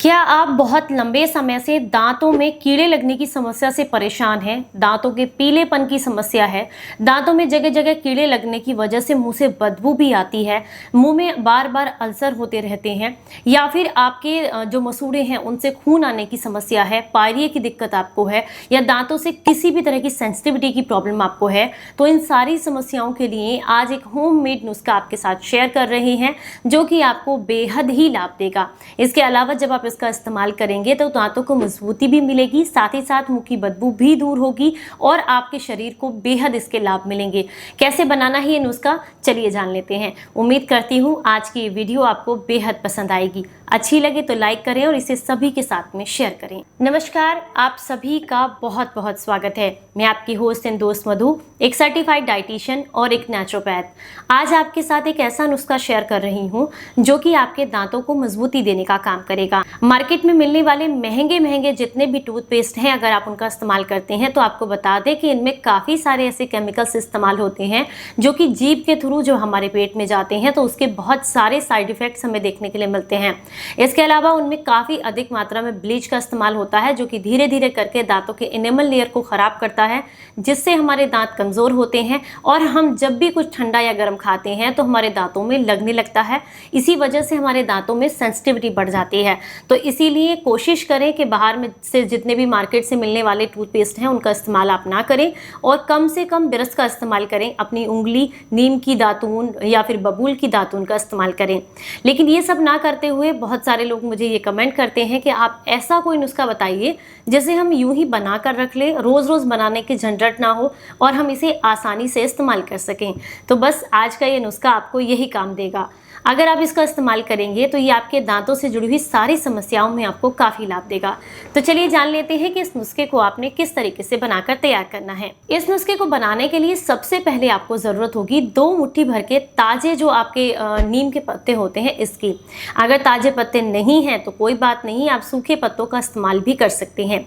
क्या आप बहुत लंबे समय से दांतों में कीड़े लगने की समस्या से परेशान हैं? दांतों के पीलेपन की समस्या है, दांतों में जगह जगह कीड़े लगने की वजह से मुंह से बदबू भी आती है, मुंह में बार बार अल्सर होते रहते हैं, या फिर आपके जो मसूड़े हैं उनसे खून आने की समस्या है, पायरिया की दिक्कत आपको है, या दांतों से किसी भी तरह की सेंसिटिविटी की प्रॉब्लम आपको है, तो इन सारी समस्याओं के लिए आज एक होममेड नुस्खा आपके साथ शेयर कर रहे हैं जो कि आपको बेहद ही लाभ देगा। इसके अलावा जब आप इसका इस्तेमाल करेंगे तो दांतों को मजबूती भी मिलेगी, साथ ही साथ मुंह की बदबू भी दूर होगी और आपके शरीर को बेहद इसके लाभ मिलेंगे। कैसे बनाना है ये नुस्खा, चलिए जान लेते हैं। उम्मीद करती हूँ आज की ये वीडियो आपको बेहद पसंद आएगी। अच्छी लगे तो लाइक करें और इसे सभी के साथ में शेयर करें। नमस्कार, आप सभी का बहुत बहुत स्वागत है। मैं आपकी होस्ट एंड दोस्त मधु, एक सर्टिफाइड डाइटिशियन और एक नेचुरोपैथ। आज आपके साथ एक ऐसा नुस्खा शेयर कर रही हूँ जो कि आपके दांतों को मजबूती देने का काम करेगा। मार्केट में मिलने वाले महंगे महंगे जितने भी टूथपेस्ट हैं, अगर आप उनका इस्तेमाल करते हैं तो आपको बता दें कि इनमें काफ़ी सारे ऐसे केमिकल्स इस्तेमाल होते हैं जो कि जीभ के थ्रू जो हमारे पेट में जाते हैं तो उसके बहुत सारे साइड इफेक्ट्स हमें देखने के लिए मिलते हैं। इसके अलावा उनमें काफ़ी अधिक मात्रा में ब्लीच का इस्तेमाल होता है जो कि धीरे धीरे करके दांतों के इनेमल लेयर को ख़राब करता है, जिससे हमारे दांत कमज़ोर होते हैं और हम जब भी कुछ ठंडा या गर्म खाते हैं तो हमारे दांतों में लगने लगता है। इसी वजह से हमारे दांतों में सेंसिटिविटी बढ़ जाती है। तो इसीलिए कोशिश करें कि बाहर में से जितने भी मार्केट से मिलने वाले टूथपेस्ट हैं उनका इस्तेमाल आप ना करें और कम से कम ब्रश का इस्तेमाल करें। अपनी उंगली, नीम की दातून या फिर बबूल की दातून का इस्तेमाल करें। लेकिन ये सब ना करते हुए बहुत सारे लोग मुझे ये कमेंट करते हैं कि आप ऐसा कोई नुस्खा बताइए जिसे हम यूं ही बना कर रख लें, रोज़ रोज़ बनाने की झंझट ना हो और हम इसे आसानी से इस्तेमाल कर सकें। तो बस आज का ये नुस्खा आपको यही काम देगा। अगर आप इसका इस्तेमाल करेंगे तो ये आपके दांतों से जुड़ी हुई सारी समस्याओं में आपको काफ़ी लाभ देगा। तो चलिए जान लेते हैं कि इस नुस्खे को आपने किस तरीके से बनाकर तैयार करना है। इस नुस्खे को बनाने के लिए सबसे पहले आपको ज़रूरत होगी 2 मुट्ठी भर के ताज़े जो आपके नीम के पत्ते होते हैं इसकी। अगर ताज़े पत्ते नहीं हैं तो कोई बात नहीं, आप सूखे पत्तों का इस्तेमाल भी कर सकते हैं।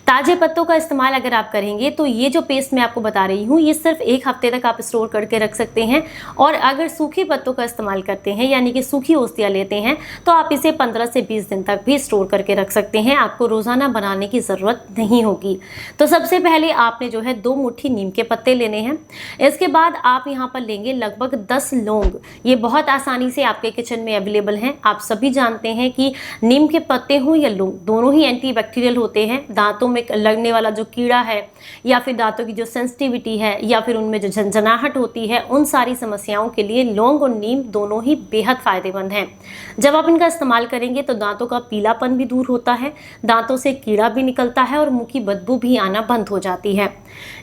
ताज़े पत्तों का इस्तेमाल अगर आप करेंगे तो ये जो पेस्ट मैं आपको बता रही हूँ ये सिर्फ 1 हफ्ते तक आप स्टोर करके रख सकते हैं। और अगर सूखे पत्तों का इस्तेमाल करते हैं यानी कि सूखी ओस्तियाँ लेते हैं तो आप इसे 15 से 20 दिन तक भी स्टोर करके रख सकते हैं। आपको रोज़ाना बनाने की ज़रूरत नहीं होगी। तो सबसे पहले आपने जो है 2 मुट्ठी नीम के पत्ते लेने हैं। इसके बाद आप यहाँ पर लेंगे लगभग 10 लौंग। ये बहुत आसानी से आपके किचन में अवेलेबल हैं। आप सभी जानते हैं कि नीम के पत्ते हों या लौंग, दोनों ही एंटीबैक्टीरियल होते हैं। दांतों में लगने वाला जो कीड़ा है या फिर दांतों की जो सेंसिटिविटी है या फिर उनमें जो झंझनाहट होती है, उन सारी समस्याओं के लिए लौंग और नीम दोनों ही बेहद फायदेमंद हैं। जब आप इनका इस्तेमाल करेंगे तो दांतों का पीलापन भी दूर होता है, दांतों से कीड़ा भी निकलता है और मुंह की बदबू भी आना बंद हो जाती है।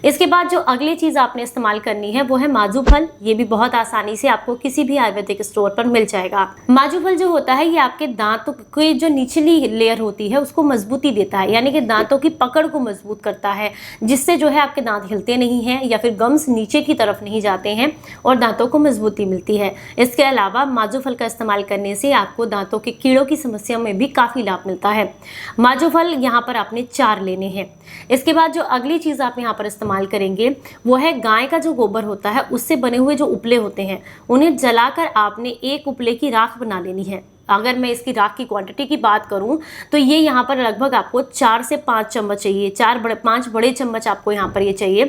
इसके बाद जो अगली चीज़ आपने इस्तेमाल करनी है वो है माजू फल। ये भी बहुत आसानी से आपको किसी भी आयुर्वेदिक स्टोर पर मिल जाएगा। माजू फल जो होता है ये आपके दांतों की जो निचली लेयर होती है उसको मजबूती देता है, यानी कि दांतों की पकड़ को मजबूत करता है, जिससे जो है आपके दांत हिलते नहीं हैं या फिर गम्स नीचे की तरफ नहीं जाते हैं और दांतों को मजबूती मिलती है। इसके अलावा माजू फल का इस्तेमाल करने से आपको दांतों के कीड़ों की समस्या में भी काफ़ी लाभ मिलता है। माजू फल यहाँ पर आपने 4 लेने हैं। इसके बाद जो अगली चीज़ आप यहाँ पर इस्तेमाल करेंगे वो है गाय का जो गोबर होता है उससे बने हुए जो उपले होते हैं, उन्हें जलाकर आपने 1 उपले की राख बना लेनी है। अगर मैं इसकी राख की क्वांटिटी की बात करूं तो ये यहाँ पर लगभग आपको 4 से 5 चम्मच चाहिए। 5 बड़े चम्मच आपको यहाँ पर ये चाहिए।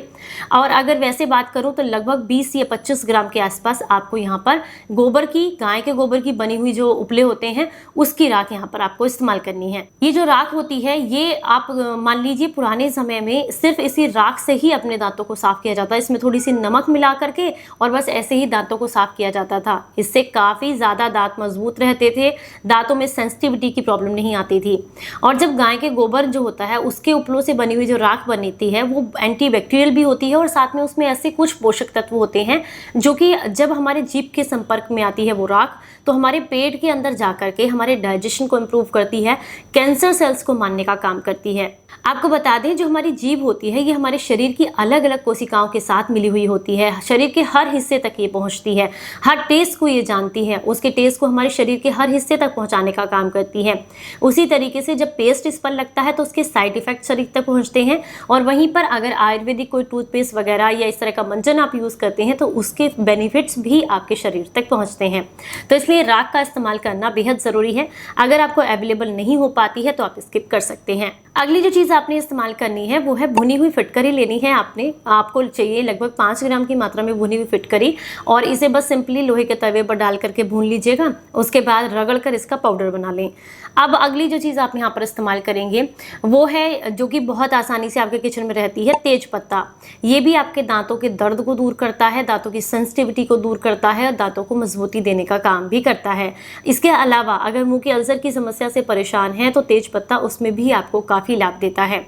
और अगर वैसे बात करूं तो लगभग 20 या 25 ग्राम के आसपास आपको यहाँ पर गोबर की, गाय के गोबर की बनी हुई जो उपले होते हैं उसकी राख यहाँ पर आपको इस्तेमाल करनी है। ये जो राख होती है ये आप मान लीजिए पुराने समय में सिर्फ इसी राख से ही अपने दांतों को साफ किया जाता है। इसमें थोड़ी सी नमक मिला करके और बस ऐसे ही दांतों को साफ किया जाता था। इससे काफ़ी ज़्यादा दांत मजबूत रहते थे, दांतों में सेंसिटिविटी की प्रॉब्लम नहीं आती थी। और जब गाय के गोबर जो होता है उसके उपलों से बनी हुई जो राख बनती है वो एंटीबैक्टीरियल भी होती है और साथ में उसमें ऐसे कुछ पोषक तत्व होते हैं जो कि जब हमारे जीभ के संपर्क में आती है वो राख तो हमारे पेट के अंदर जा करके हमारे डाइजेशन को इम्प्रूव करती है, कैंसर सेल्स को मारने का काम करती है। आपको बता दें जो हमारी जीभ होती है ये हमारे शरीर की अलग अलग कोशिकाओं के साथ मिली हुई होती है। शरीर के हर हिस्से तक ये पहुंचती है, हर टेस्ट को ये जानती है, उसके टेस्ट को हमारे शरीर के हर हिस्से तक पहुंचाने का काम करती है। उसी तरीके से जब पेस्ट इस पर लगता है तो उसके साइड इफेक्ट शरीर तक पहुंचते हैं, और वहीं पर अगर आयुर्वेदिक कोई टूथपेस्ट वगैरह या इस तरह का मंजन आप यूज़ करते हैं तो उसके बेनिफिट्स भी आपके शरीर तक पहुँचते हैं। तो इसलिए राख का इस्तेमाल करना बेहद ज़रूरी है। अगर आपको अवेलेबल नहीं हो पाती है तो आप स्किप कर सकते हैं। अगली जो चीज़ आपने इस्तेमाल करनी है वो है भुनी हुई फिटकरी लेनी है। आपको चाहिए लगभग 5 ग्राम की मात्रा में भुनी हुई फिटकरी, और इसे बस सिंपली लोहे के तवे पर डाल करके भून लीजिएगा। उसके बाद रगड़ कर इसका पाउडर बना लें। अब अगली जो चीज़ आप यहाँ पर इस्तेमाल करेंगे वो है, जो कि बहुत आसानी से आपके किचन में रहती है, तेज पत्ता। ये भी आपके दांतों के दर्द को दूर करता है, दांतों की सेंसिटिविटी को दूर करता है, और दांतों को मजबूती देने का काम भी करता है। इसके अलावा अगर मुंह के अल्सर की समस्या से परेशान हैं तो तेज पत्ता उसमें भी आपको काफ़ी लाभ देता है।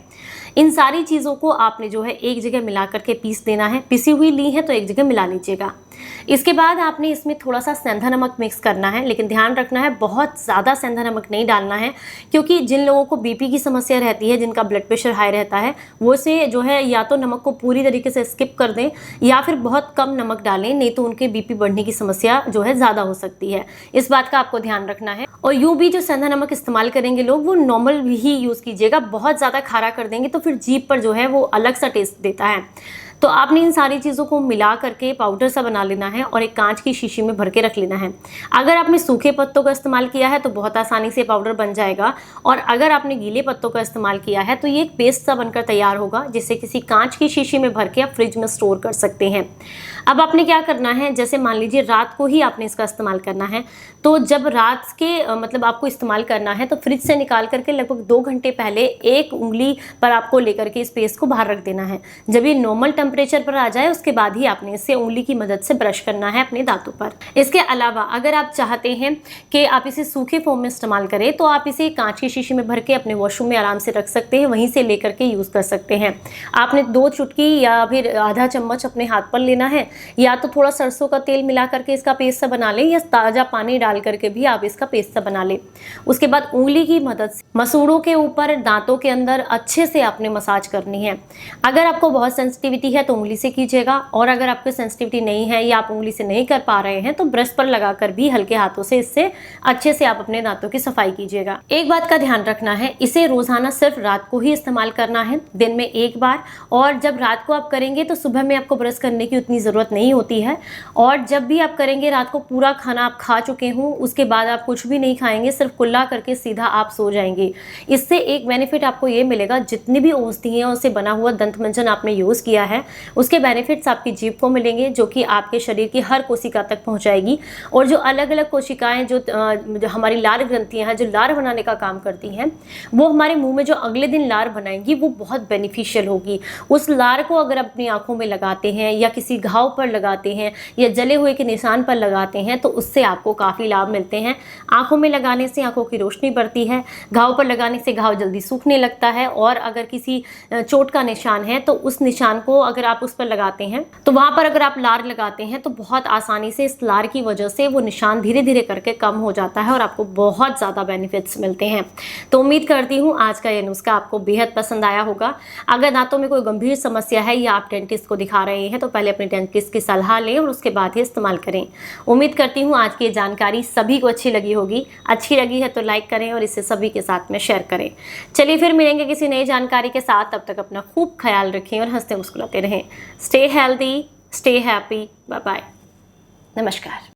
इन सारी चीज़ों को आपने जो है एक जगह मिला करके पीस देना है। पिसी हुई ली है तो एक जगह मिला लीजिएगा। इसके बाद आपने इसमें थोड़ा सा सेंधा नमक मिक्स करना है, लेकिन ध्यान रखना है बहुत ज़्यादा सेंधा नमक नहीं डालना है, क्योंकि जिन लोगों को बीपी की समस्या रहती है, जिनका ब्लड प्रेशर हाई रहता है, वो से जो है या तो नमक को पूरी तरीके से स्किप कर दें या फिर बहुत कम नमक डालें, नहीं तो उनके बीपी बढ़ने की समस्या जो है ज़्यादा हो सकती है। इस बात का आपको ध्यान रखना है। और यूँ भी जो सेंधा नमक इस्तेमाल करेंगे लोग, वो नॉर्मल ही यूज़ कीजिएगा। बहुत ज़्यादा खारा कर देंगे तो फिर जीभ पर जो है वो अलग सा टेस्ट देता है। तो आपने इन सारी चीज़ों को मिला करके पाउडर सा बना लेना है और एक कांच की शीशी में भर के रख लेना है। अगर आपने सूखे पत्तों का इस्तेमाल किया है तो बहुत आसानी से पाउडर बन जाएगा, और अगर आपने गीले पत्तों का इस्तेमाल किया है तो ये एक पेस्ट सा बनकर तैयार होगा, जिसे किसी कांच की शीशी में भर के आप फ्रिज में स्टोर कर सकते हैं। अब आपने क्या करना है, जैसे मान लीजिए रात को ही आपने इसका इस्तेमाल करना है, तो जब रात के मतलब आपको इस्तेमाल करना है तो फ्रिज से निकाल करके लगभग 2 घंटे पहले एक उंगली पर आपको लेकर के इस पेस्ट को बाहर रख देना है। जब ये नॉर्मल टेम्परेचर पर आ जाए उसके बाद ही आपने इसे उंगली की मदद से ब्रश करना है अपने दांतों पर। इसके अलावा अगर आप चाहते हैं कि आप इसे सूखे फॉर्म में इस्तेमाल करें तो आप इसे कांच की शीशी में भर के अपने वॉशरूम में आराम से रख सकते हैं, वहीं से लेकर के यूज़ कर सकते हैं। आपने 2 चुटकी या फिर आधा चम्मच अपने हाथ पर लेना है, या तो थोड़ा सरसों का तेल मिला करके इसका पेस्ट सा बना लें, या ताज़ा पानी डाल करके भी आप इसका पेस्ट सा बना लें। उसके बाद उंगली की मदद से मसूड़ों के ऊपर दांतों के अंदर अच्छे से आपने मसाज करनी है। अगर आपको बहुत सेंसिटिविटी है तो उंगली से कीजिएगा, और अगर आपको सेंसिटिविटी नहीं है या आप उंगली से नहीं कर पा रहे हैं तो ब्रश पर लगाकर भी हल्के हाथों से इससे अच्छे से आप अपने दांतों की सफाई कीजिएगा। एक बात का ध्यान रखना है, इसे रोजाना सिर्फ रात को ही इस्तेमाल करना है, दिन में एक बार। और जब रात को आप करेंगे तो सुबह में आपको ब्रश करने की उतनी ज़रूरत नहीं होती है, और जब भी आप करेंगे रात को पूरा खाना आप खा चुके हों, उसके बाद आप कुछ भी नहीं खाएंगे, सिर्फ कुल्ला करके सीधा आप सो जाएंगे। इससे एक बेनिफिट आपको ये मिलेगा, जितनी भी औषधियाँ से बना हुआ दंत मंजन आपने यूज़ किया है उसके बेनिफिट्स आपकी जीभ को मिलेंगे, जो कि आपके शरीर की हर कोशिका तक पहुंचाएगी। और जो अलग अलग कोशिकाएं जो हमारी लार ग्रंथियां हैं, जो लार बनाने का काम करती हैं, वो हमारे मुंह में जो अगले दिन लार बनाएंगी वो बहुत बेनिफिशियल होगी। उस लार को अगर आप अपनी आंखों में लगाते हैं या किसी घाव पर लगाते हैं या जले हुए के निशान पर लगाते हैं तो उससे आपको काफ़ी लाभ मिलते हैं। आंखों में लगाने से आंखों की रोशनी बढ़ती है, घाव पर लगाने से घाव जल्दी सूखने लगता है, और अगर किसी चोट का निशान है तो उस निशान को अगर आप उस पर लगाते हैं तो वहाँ पर अगर आप लार लगाते हैं तो बहुत आसानी से इस लार की वजह से वो निशान धीरे धीरे करके कम हो जाता है और आपको बहुत ज़्यादा बेनिफिट्स मिलते हैं। तो उम्मीद करती हूँ आज का ये नुस्खा आपको बेहद पसंद आया होगा। अगर दांतों में कोई गंभीर समस्या है या आप डेंटिस्ट को दिखा रहे हैं तो पहले अपने डेंटिस्ट की सलाह लें और उसके बाद ही इस्तेमाल करें। उम्मीद करती हूँ आज की ये जानकारी सभी को अच्छी लगी होगी। अच्छी लगी है तो लाइक करें और इसे सभी के साथ में शेयर करें। चलिए फिर मिलेंगे किसी नई जानकारी के साथ, तब तक अपना खूब ख्याल रखें और हंसते मुस्कुराते रहें। Stay healthy, stay happy, bye bye, नमस्कार।